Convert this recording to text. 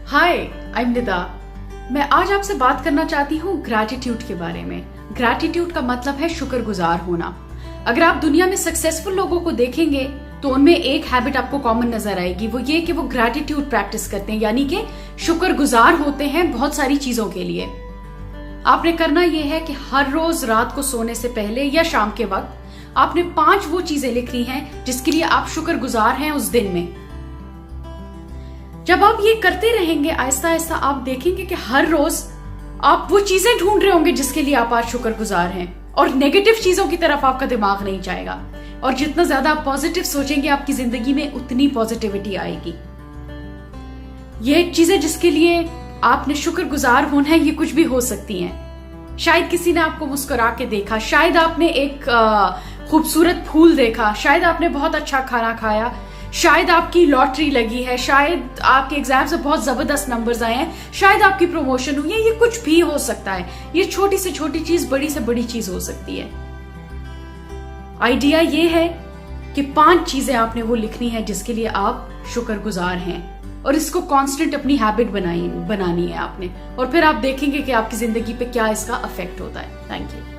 Hi, I am Nida. मैं आज आपसे बात करना चाहती हूँ ग्रैटिट्यूड के बारे में। ग्रैटिट्यूड का मतलब है शुक्रगुजार होना। अगर आप दुनिया में सक्सेसफुल लोगों को देखेंगे तो उनमें एक हैबिट आपको कॉमन नजर आएगी, वो ये कि वो ग्रैटिट्यूड प्रैक्टिस करते हैं, यानी कि शुक्रगुजार होते हैं बहुत सारी चीजों के लिए। आपने करना यह है कि हर रोज रात को सोने से पहले या शाम के वक्त आपने 5 वो चीजें लिखनी हैं जिसके लिए आप शुक्रगुजार हैं उस दिन में। जब आप ये करते रहेंगे आहिस्ता आहिस्ता आप देखेंगे कि हर रोज आप वो चीजें ढूंढ रहे होंगे जिसके लिए आप आज शुक्रगुजार हैं, और नेगेटिव चीजों की तरफ आपका दिमाग नहीं जाएगा। और जितना ज्यादा आप पॉजिटिव सोचेंगे आपकी जिंदगी में उतनी पॉजिटिविटी आएगी। ये चीजें जिसके लिए आपने शुक्रगुजार होना है ये कुछ भी हो सकती हैं। शायद किसी ने आपको मुस्कुरा के देखा, शायद आपने एक खूबसूरत फूल देखा, शायद आपने बहुत अच्छा खाना खाया, शायद आपकी लॉटरी लगी है, शायद आपके एग्जाम से बहुत जबरदस्त नंबर्स आए हैं, शायद आपकी प्रमोशन हुई है। ये कुछ भी हो सकता है। ये छोटी से छोटी चीज, बड़ी से बड़ी चीज हो सकती है। आइडिया ये है कि 5 चीजें आपने वो लिखनी है जिसके लिए आप शुक्रगुजार हैं, और इसको कांस्टेंट अपनी हैबिट बनानी है आपने, और फिर आप देखेंगे कि आपकी जिंदगी पे क्या इसका इफेक्ट होता है। Thank you.